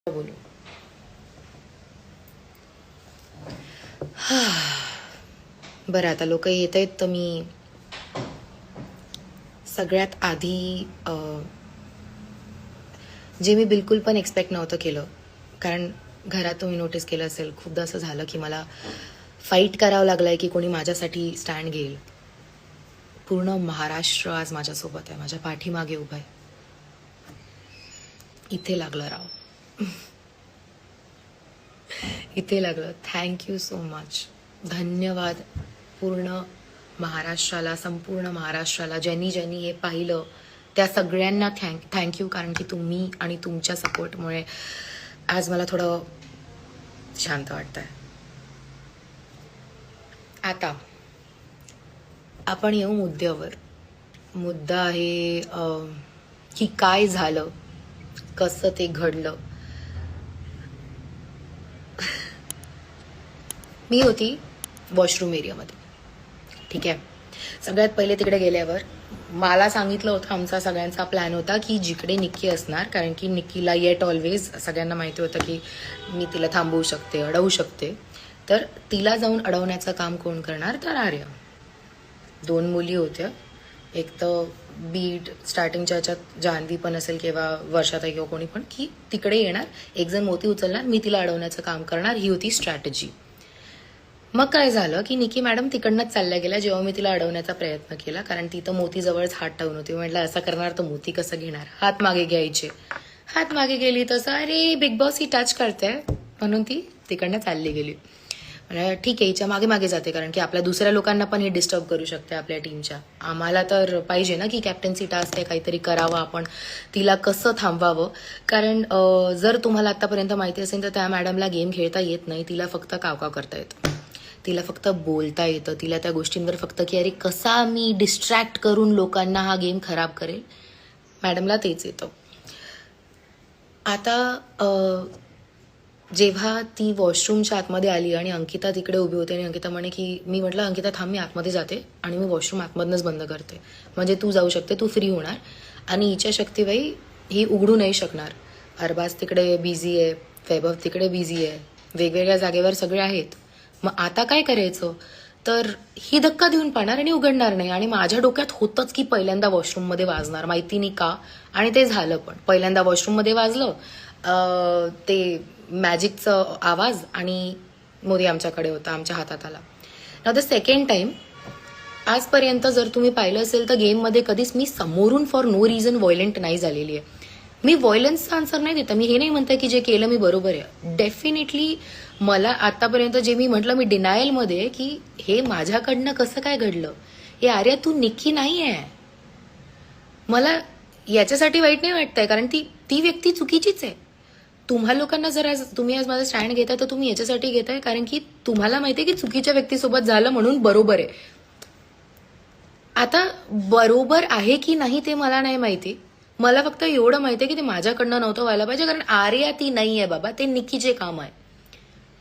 बोलू. बरं, आता लोक येत आहेत तर मी सगळ्यात आधी जे मी बिलकुल पण एक्सपेक्ट नव्हतं केलं, कारण घरात तुम्ही नोटीस केलं असेल खूपदा असं झालं की मला फाईट करावं लागलंय की कोणी माझ्यासाठी स्टँड घेईल. पूर्ण महाराष्ट्र आज माझ्यासोबत आहे, माझ्या पाठीमागे उभा आहे. इथे लागलं राव, इथे लागलं. Thank you so much. धन्यवाद पूर्ण महाराष्ट्राला, संपूर्ण महाराष्ट्राला, ज्यांनी ज्यांनी हे पाहिलं त्या सगळ्यांना थँक्यू. कारण की तुम्ही आणि तुमच्या सपोर्टमुळे आज मला थोडं शांत वाटतंय. आता आपण येऊ मुद्द्यावर. मुद्दा आहे की काय झालं, कसं ते घडलं. मी होती वॉशरूम एरियामध्ये, ठीक आहे. सगळ्यात पहिले तिकडे गेल्यावर मला सांगितलं होतं, आमचा सगळ्यांचा प्लॅन होता की जिकडे निक्की असणार, कारण की निक्कीला येट ऑलवेज सगळ्यांना माहिती होतं की मी तिला थांबवू शकते, अडवू शकते. तर तिला जाऊन अडवण्याचं काम कोण करणार, तर आर्या. 2 मुली होत्या, एक तर बीट स्टार्टिंगच्या ह्याच्यात जान्हवी पण असेल किंवा वर्षाताई किंवा कोणी पण, की तिकडे येणार, एक जण मोती उचलणार, मी तिला अडवण्याचं काम करणार. ही होती स्ट्रॅटेजी. मग काय झालं की निकी मॅडम तिकडनंच चालल्या गेल्या जेव्हा मी तिला अडवण्याचा प्रयत्न केला, कारण ती तर मोतीजवळच हात ठेवून होती. म्हटलं असं करणार तर मोती कसं घेणार, हात मागे घ्यायचे. हात मागे गेली तसं अरे बिग बॉस ही टच करते, म्हणून ती तिकडनं चालली गेली. म्हणजे ठीक आहे, हिच्या मागे मागे जाते, कारण की आपल्या दुसऱ्या लोकांना पण ही डिस्टर्ब करू शकते आपल्या टीमच्या. आम्हाला तर पाहिजे ना की कॅप्टन्सी टास्क आहे, काहीतरी करावं आपण, तिला कसं थांबवावं. कारण जर तुम्हाला आतापर्यंत माहिती असेल तर त्या मॅडमला गेम खेळता येत नाही, तिला फक्त कावकाव करता येतं, तिला फक्त बोलता येतं, तिला त्या गोष्टींवर फक्त की अरे कसा मी डिस्ट्रॅक्ट करून लोकांना हा गेम खराब करेल, मॅडमला तेच येतं. आता जेव्हा ती वॉशरूमच्या आतमध्ये आली आणि अंकिता तिकडे उभी होती आणि अंकिता म्हणे की, मी म्हटलं अंकिता थांब, मी आतमध्ये जाते आणि मी वॉशरूम आतमधनंच बंद करते, म्हणजे तू जाऊ शकते, तू फ्री होणार. आणि हिच्या शक्तीबाई ही उघडू नाही शकणार. अरबाज तिकडे बिझी आहे, वैभव तिकडे बिझी आहे, वेगवेगळ्या जागेवर सगळे आहेत. मग आता काय करायचं, तर ही धक्का देऊन पाहणार आणि उघडणार नाही. आणि माझ्या डोक्यात होतंच की पहिल्यांदा वॉशरूममध्ये वाजणार, माहिती नाही का, आणि ते झालं पण. पहिल्यांदा वॉशरूममध्ये वाजलं ते मॅजिकचं आवाज आणि मोदी आमच्याकडे होता, आमच्या हातात आला. नाउ द सेकंड टाइम, आजपर्यंत जर तुम्ही पाहिलं असेल तर गेममध्ये कधीच मी समोरून फॉर नो रिझन व्हायलंट नाही झालेली आहे. मी व्हायलन्सचा आन्सर नाही देता, मी हे नाही म्हणते की जे केलं मी बरोबर आहे. डेफिनेटली मला आतापर्यंत जे मी म्हटलं, मी डिनायलमध्ये की हे माझ्याकडनं कसं काय घडलं. हे आर्या तू निक्की नाही आहे. मला याच्यासाठी वाईट नाही वाटतंय, कारण ती व्यक्ती चुकीचीच आहे. तुम्हा लोकांना जर तुम्ही आज माझा स्टँड घेताय तर तुम्ही याच्यासाठी घेताय कारण की तुम्हाला माहितीये की चुकीच्या व्यक्तीसोबत झालं म्हणून बरोबर आहे. आता बरोबर आहे की नाही ते मला नाही माहिती, मला फक्त एवढं माहितीये की ते माझ्याकडनं नव्हतं व्हायला पाहिजे, कारण आर्या ती नाही आहे बाबा, ते निक्कीचे काम आहे.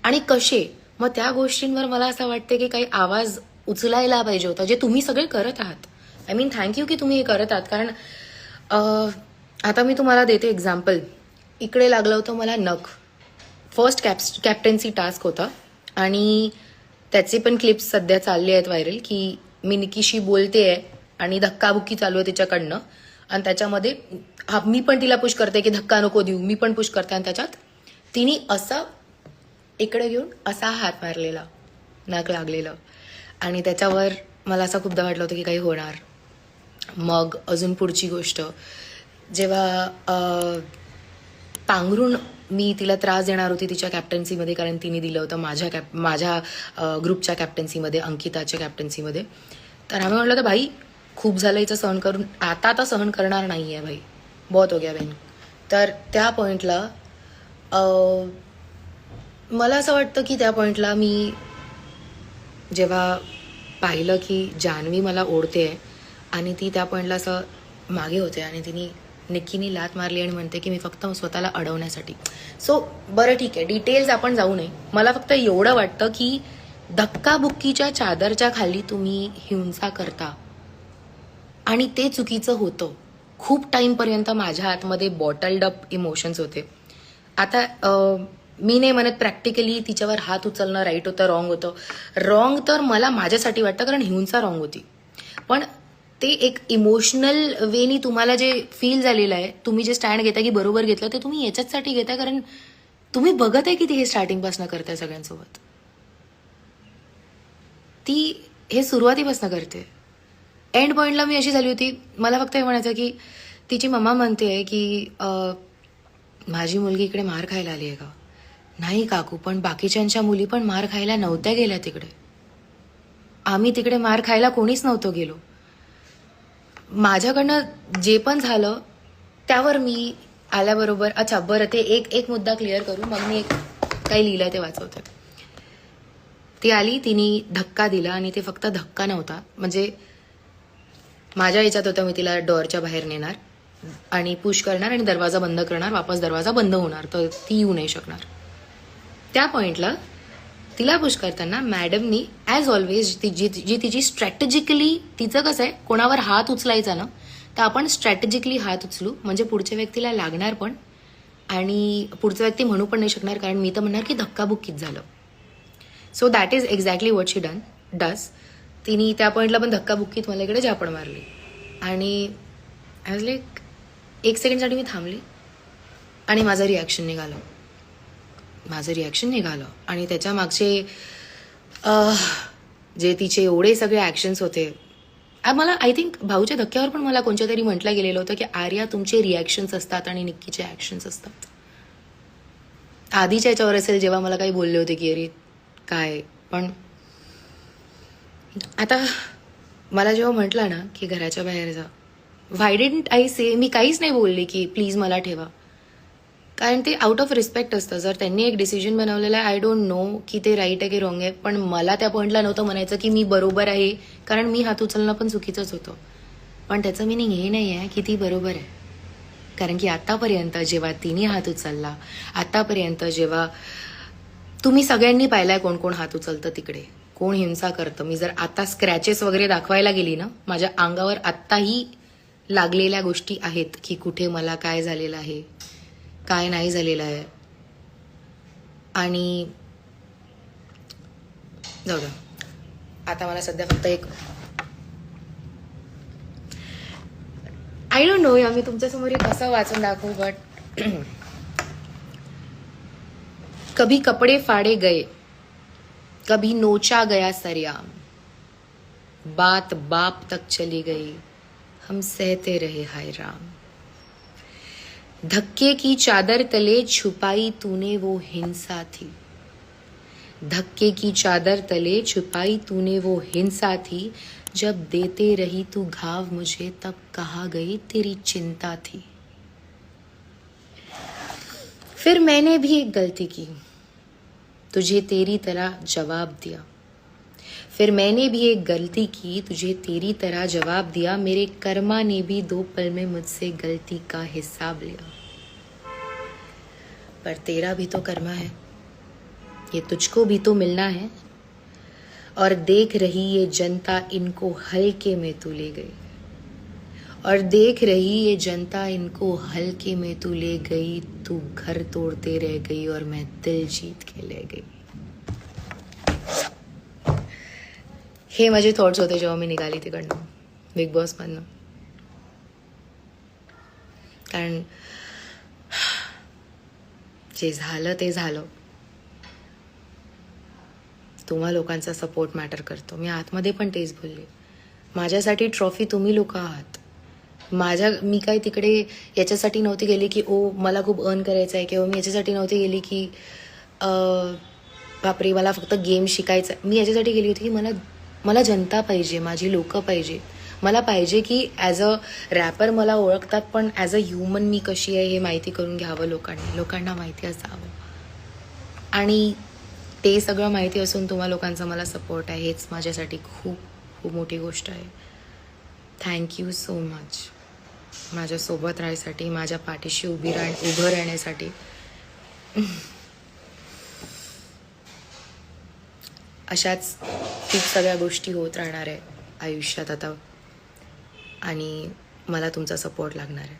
आणि कसे, मग त्या गोष्टींवर मला असं वाटतं की काही आवाज उचलायला पाहिजे होता, जे तुम्ही सगळे करत आहात. आय मीन थँक्यू की तुम्ही हे करत आहात. कारण आता मी तुम्हाला देते एक्झाम्पल. इकडे लागलं होतं मला नख, फर्स्ट कॅप्टन्सी टास्क होता आणि त्याचे पण क्लिप्स सध्या चालले आहेत व्हायरल, की मी निकीशी बोलते आहे आणि धक्काबुक्की चालू आहे तिच्याकडनं, आणि त्याच्यामध्ये मी पण तिला पुश करते की धक्का नको देऊ, मी पण पुश करते, आणि त्याच्यात तिने असं इकडे घेऊन असा हात मारलेला, नख लागलेलं, आणि त्याच्यावर मला असं खूपदा वाटलं होतं की काही होणार. मग अजून पुढची गोष्ट, जेव्हा पांघरून मी तिला त्रास देणार होती तिच्या कॅप्टन्सीमध्ये, कारण तिने दिलं होतं माझ्या ग्रुपच्या कॅप्टन्सीमध्ये, अंकिताच्या कॅप्टन्सीमध्ये. तर आम्ही म्हटलं तर भाई खूप झालं हिचं सहन करून, आता सहन करणार नाही आहे भाई, बहुत हो गया बहीण. तर त्या पॉईंटला मला असं वाटतं की त्या पॉईंटला मी जेव्हा पाहिलं की जान्हवी मला ओढते आहे आणि ती त्या पॉईंटला असं मागे होते आणि निक्कीने लात मारली आणि म्हणते की मी फक्त स्वतःला अडवण्यासाठी. सो बरं ठीक आहे, डिटेल्स आपण जाऊ नये. मला फक्त एवढं वाटतं की धक्काबुक्कीच्या चादरच्या खाली तुम्ही हिंसा करता आणि ते चुकीचं होतं. खूप टाईमपर्यंत माझ्या आतमध्ये बॉटल्ड अप इमोशन्स होते. आता मी नाही म्हणत प्रॅक्टिकली तिच्यावर हात उचलणं राईट होतं रॉंग होतं. रॉंग तर मला माझ्यासाठी वाटतं, कारण हिंसा रॉंग होती. पण ते एक इमोशनल वेनी तुम्हाला जे फील झालेलं आहे, तुम्ही जे स्टँड घेता की बरोबर घेतलं, ते तुम्ही याच्याचसाठी घेता कारण तुम्ही बघत आहे की ती हे स्टार्टिंगपासून करताय सगळ्यांसोबत. ती हे सुरुवातीपासून करते. एंड पॉईंटला मी अशी झाली होती, मला फक्त हे म्हणायचं की तिची मम्मा म्हणते की माझी मुलगी इकडे मार खायला आली आहे का? नाही काकू, पण बाकीच्यांच्या मुली पण मार खायला नव्हत्या गेल्या तिकडे. आम्ही तिकडे मार खायला कोणीच नव्हतो गेलो. माझ्याकडनं जे पण झालं त्यावर मी आल्याबरोबर अच्छा बरं ते एक मुद्दा क्लिअर करू, मग मी एक काही लिहिलं ते वाचवते. ती आली, तिने धक्का दिला आणि ते फक्त धक्का नव्हता, म्हणजे माझ्या याच्यात होतं मी तिला डोअरच्या बाहेर नेणार आणि पुश करणार आणि दरवाजा बंद करणार, वापस दरवाजा बंद होणार, तर ती येऊ नाही शकणार. त्या पॉइंटला तिला पुश करताना मॅडमनी ॲज ऑलवेज जी तिची स्ट्रॅटेजिकली, तिचं कसं आहे कोणावर हात उचलायचा ना, तर आपण स्ट्रॅटेजिकली हात उचलू म्हणजे पुढच्या व्यक्तीला लागणार पण आणि पुढचा व्यक्ती म्हणू पण नाही शकणार, कारण मी तर म्हणणार की धक्काबुक्कीच झालं. So that is exactly what she does. तिने त्या पॉईंटला पण धक्काबुक्कीत मला इकडे झापड मारली आणि आय वॉज लाईक, एक सेकंडसाठी मी थांबली आणि माझं रिॲक्शन निघालं आणि त्याच्या मागचे जे तिचे एवढे सगळे ॲक्शन्स होते. मला आय थिंक भाऊच्या धक्क्यावर पण मला कोणत्या तरी म्हटलं गेलेलं होतं की आर्या तुमचे रिॲक्शन्स असतात आणि निक्कीचे ॲक्शन्स असतात. आधीच्या याच्यावर असेल जेव्हा मला काही बोलले होते की अरे काय, पण आता मला जेव्हा म्हटलं ना की घराच्या बाहेर जा, व्हाय डिडंट आय से, मी काहीच नाही बोलले की प्लीज मला ठेवा, कारण ते आउट ऑफ रिस्पेक्ट असतं. जर त्यांनी एक डिसिजन बनवलेलं आहे, आय डोंट नो की ते राईट आहे की रॉंग आहे, पण मला त्या पॉईंटला नव्हतं म्हणायचं की मी बरोबर आहे, कारण मी हात उचलणं पण चुकीचंच होतं. पण त्याचं मिनिंग हे नाही आहे की ती बरोबर आहे, कारण की आतापर्यंत जेव्हा तिने हात उचलला, आतापर्यंत जेव्हा तुम्ही सगळ्यांनी पाहिलाय कोण कोण हात उचलतं तिकडे, कोण हिंसा करतं. मी जर आता स्क्रॅचेस वगैरे दाखवायला गेली ना, माझ्या अंगावर आत्ताही लागलेल्या गोष्टी आहेत की कुठे मला काय झालेलं आहे, काय नाही झालेलं आहे. आणि जाऊ द्या, आता मला सध्या फक्त एक आय डोंट नो या मी तुमच्यासमोर एक कसं वाचून दाखवू, बट कभी कपडे फाड़े गए, कभी नोचा गया सरियाम, बात बाप तक चली गई, हम सहते रहे हाय राम. धक्के की चादर तले छुपाई तूने वो हिंसा थी, धक्के की चादर तले छुपाई तूने वो हिंसा थी, जब देते रही तू घाव मुझे तब कहाँ गई तेरी चिंता थी. फिर मैंने भी एक गलती की, तुझे तेरी तरह जवाब दिया, फिर मैंने भी एक गलती की, तुझे तेरी तरह जवाब दिया, मेरे कर्मा ने भी 2 पल में मुझसे गलती का हिसाब लिया. पर तेरा भी तो कर्मा है, ये तुझको भी तो मिलना है, और देख रही ये जनता इनको हल्के में तू ले गई, और देख रही ये जनता इनको हल्के में तू ले गई, तू घर तोड़ते रह गई और मैं दिल जीत के ले गई. हे माझे थॉट्स होते जेव्हा मी निघाली तिकडनं बिग बॉस मधनं. कारण जे झालं ते झालं. तुम्हा लोकांचा सपोर्ट मॅटर करतो. मी आतमध्ये पण तेच बोलले, माझ्यासाठी ट्रॉफी तुम्ही लोक आहात. मी काही तिकडे याच्यासाठी नव्हती गेली की मला खूप अर्न करायचं आहे, किंवा मी याच्यासाठी नव्हती गेली की बापरे मला फक्त गेम शिकायचं आहे. मी याच्यासाठी गेली होती की मला जनता पाहिजे, माझी लोकं पाहिजे. मला पाहिजे की ॲज अ रॅपर मला ओळखतात, पण ॲज अ ह्युमन मी कशी आहे हे माहिती करून घ्यावं लोकांना माहिती असावं. आणि ते सगळं माहिती असून तुम्हा लोकांचा मला सपोर्ट आहे, हेच माझ्यासाठी खूप खूप मोठी गोष्ट आहे. थँक्यू सो मच माझ्यासोबत राहायसाठी, माझ्या पाठीशी उभं राहण्यासाठी. अशाच खूप सगळ्या गोष्टी होत राहणार आहे आयुष्यात आता, आणि मला तुमचा सपोर्ट लागणार आहे.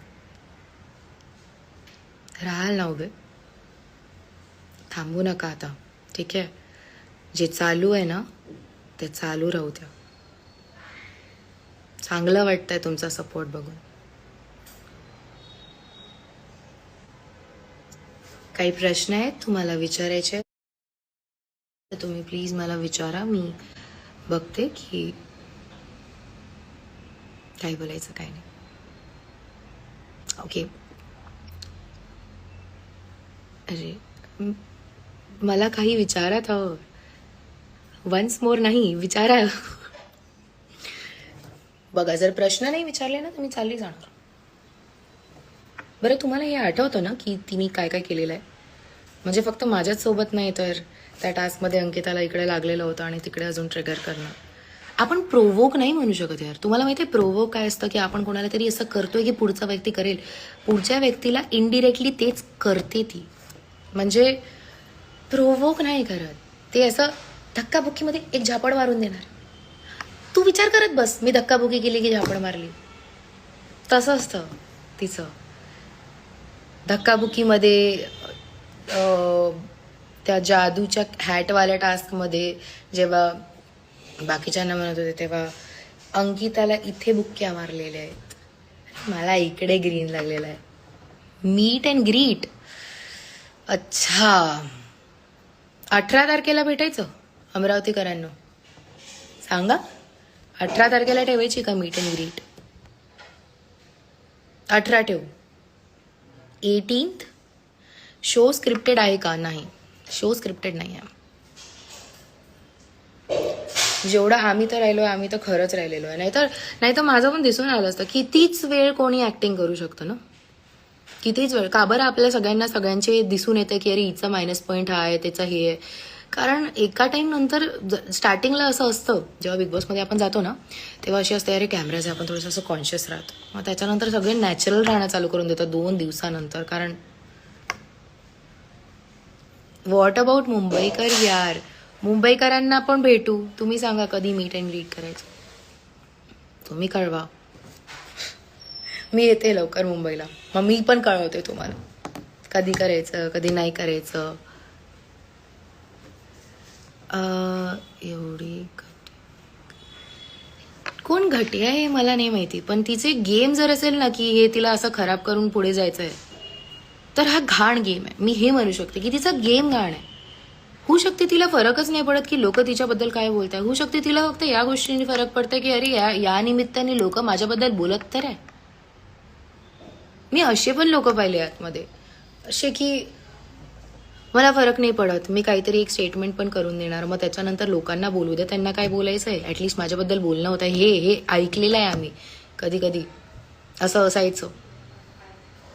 राहाल ना उभे. थांबू नका आता, ठीक आहे? जे चालू आहे ना ते चालू राहू द्या. चांगलं वाटतंय तुमचा सपोर्ट बघून. काही प्रश्न आहेत तुम्हाला विचारायचे तर तुम्ही प्लीज मला विचारा. मी बघते की काय बोलायचं काय नाही. ओके. अरे मला काही विचारत हवं. वन्स मोर नाही, विचारा. बघा, जर प्रश्न नाही विचारले ना तर मी चालली जाणार. बरं, तुम्हाला हे आठवतं ना की तिने काय काय केलेलं आहे? म्हणजे फक्त माझ्याच सोबत नाही तर त्या टास्कमध्ये अंकिताला इकडे लागलेलं होतं आणि तिकडे अजून ट्रिगर करणं. आपण प्रोवोक नाही म्हणू शकत यार. तुम्हाला माहिती आहे प्रोवोक काय असतं? की आपण कोणाला तरी असं करतोय की पुढचा व्यक्ती करेल. पुढच्या व्यक्तीला इनडिरेक्टली तेच करते ती. म्हणजे प्रोवोक नाही करत ते. असं धक्काबुक्कीमध्ये एक झापड मारून देणार. तू विचार करत बस, मी धक्काबुक्की केली की झापड मारली. तसं असतं तिचं. धक्काबुक्कीमध्ये त्या जादूच्या हॅटवाल्या टास्कमध्ये जेव्हा बाकीच्यांना म्हणत होते तेव्हा अंकिताला इथे बुक्क्या मारलेल्या आहेत, मला इकडे ग्रीन लागलेला आहे. Meet and greet. अच्छा, 18 तारखेला भेटायचं अमरावतीकरांना सांगा. 18 तारखेला ठेवायची का मीट अँड ग्रीट? 18 ठेवू. 18th शो स्क्रिप्टेड आहे का? नाही, शो स्क्रिप्टेड नाही आहे. जेवढं आम्ही तर राहिलोय, आम्ही तर खरंच राहिलेलो आहे. नाहीतर माझं पण दिसून आलं असतं. कितीच वेळ कोणी ऍक्टिंग करू शकतं ना, कितीच वेळ. का बरं आपल्या सगळ्यांना सगळ्यांचे दिसून येतं की अरे हिचा मायनस पॉईंट हा आहे, त्याचा हे आहे. कारण एका टाइम नंतर स्टार्टिंगला असं असतं, जेव्हा बिग बॉसमध्ये आपण जातो ना तेव्हा अशी असते अरे कॅमेराज आपण थोडंसं असं कॉन्शियस राहतो. मग त्याच्यानंतर सगळे नॅचरल राहणं चालू करून देतात 2 दिवसानंतर. कारण व्हॉट अबाउट मुंबईकर यार, मुंबईकरांना पण भेटू. तुम्ही सांगा कधी मीट अँड ग्रीट करायचं, तुम्ही कळवा. मी येते लवकर मुंबईला, मग मी पण कळवते तुम्हाला कधी करायचं कधी नाही करायचं. एवढी कोण घटिया आहे मला नाही माहिती, पण तिचे गेम जर असेल ना की हे तिला असं खराब करून पुढे जायचं आहे तर हा घाण गेम आहे. मी हे म्हणू शकते की तिचा गेम घाण आहे. होऊ शकते तिला फरकच नाही पडत की लोक तिच्याबद्दल काय बोलताय. होऊ शकते तिला फक्त या गोष्टींनी फरक पडतंय की अरे या निमित्ताने लोक माझ्याबद्दल बोलत तर आहे. मी असे पण लोक पाहिले आतमध्ये असे की मला फरक नाही पडत, मी काहीतरी एक स्टेटमेंट पण करून देणार, मग त्याच्यानंतर लोकांना बोलू द्या, त्यांना काय बोलायचं आहे, ॲटलिस्ट माझ्याबद्दल बोलणं होतं. हे ऐकलेलं आहे आम्ही. कधी कधी असं असायचं,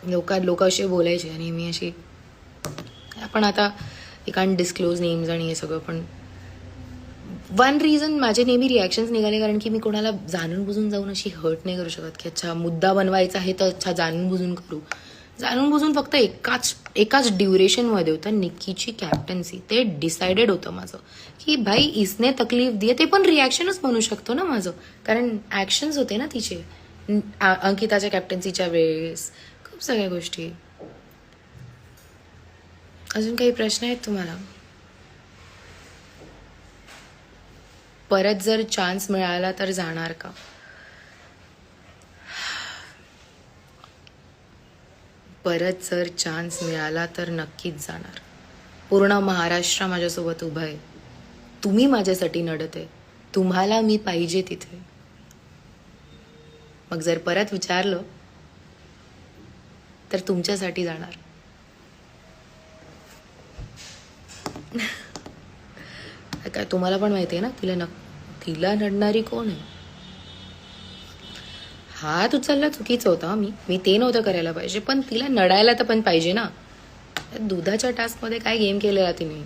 लोक असे बोलायचे आणि मी अशी. आपण आता वी कांट डिस्क्लोज नेम्स आणि हे सगळं. पण वन रिझन माझे नेहमी रिॲक्शन्स निघाले कारण की मी कोणाला जाणून बुजून जाऊन अशी हर्ट नाही करू शकत की अच्छा मुद्दा बनवायचा आहे तर अच्छा जाणून बुजून करू. जाणून बुजून फक्त एकाच ड्युरेशनमध्ये होतं, निक्कीची कॅप्टन्सी. ते डिसाइडेड होतं माझं की भाई इसने तकलीफ दिए. ते पण रिॲक्शनच म्हणू शकतो ना माझं, कारण ॲक्शन्स होते ना तिचे अंकिताच्या कॅप्टन्सीच्या वेळेस, खूप सगळ्या गोष्टी. अजून काही प्रश्न आहेत तुम्हाला? परत जर चान्स मिळाला तर जाणार का? परत जर चान्स मिळाला तर नक्कीच जाणार. पूर्ण महाराष्ट्र माझ्यासोबत उभं आहे. तुम्ही माझ्यासाठी लढत आहे. तुम्हाला मी पाहिजे तिथे. मग जर परत विचारलं तर तुमच्यासाठी जाणार. काय तुम्हाला पण माहिती आहे ना तिला नडणारी कोण आहे? हात उचलला चुकीचं होतं. मी ते नव्हतं करायला पाहिजे, पण तिला नडायला तर पण पाहिजे ना. दुधाच्या टास्कमध्ये काय गेम केलेला तिने?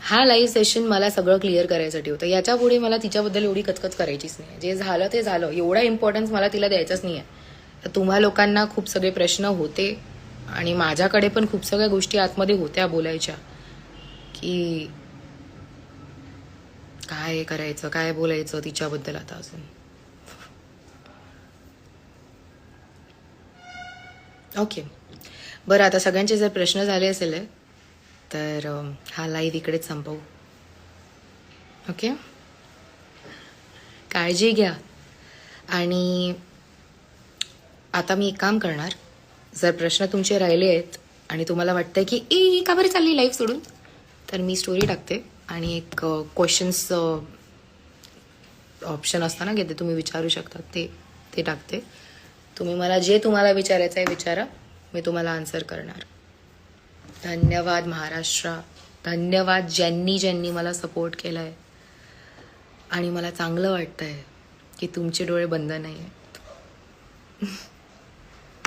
हा लाईव्ह सेशन मला सगळं क्लिअर करायसाठी होतं. याच्या पुढे मला तिच्याबद्दल एवढी कचकच करायचीच नाही. जे झालं ते झालं. एवढा इम्पॉर्टन्स मला तिला द्यायचाच नाही आहे. तुम्हा लोकांना खूप सगळे प्रश्न होते आणि माझ्याकडे पण खूप सगळ्या गोष्टी आतमध्ये होत्या बोलायच्या की काय करायचं काय बोलायचं तिच्याबद्दल आता अजून. ओके, बरं, आता सगळ्यांचे जर प्रश्न झाले असेल तर हा लाईव्ह इकडेच संपवू. ओके, काळजी घ्या. आणि आता मी एक काम करणार, जर प्रश्न तुमचे राहिले आहेत आणि तुम्हाला वाटतंय की ई का बरी चालली लाईव्ह सोडून, तर मी स्टोरी टाकते आणि एक क्वेश्चन्स ऑप्शन असतं ना की ते तुम्ही विचारू शकता, ते टाकते. तुम्ही मला जे तुम्हाला विचारायचं आहे विचारा, मी तुम्हाला आन्सर करणार. धन्यवाद महाराष्ट्र, धन्यवाद ज्यांनी ज्यांनी मला सपोर्ट केला आहे. आणि मला चांगलं वाटतंय की तुमचे डोळे बंद नाही आहेत.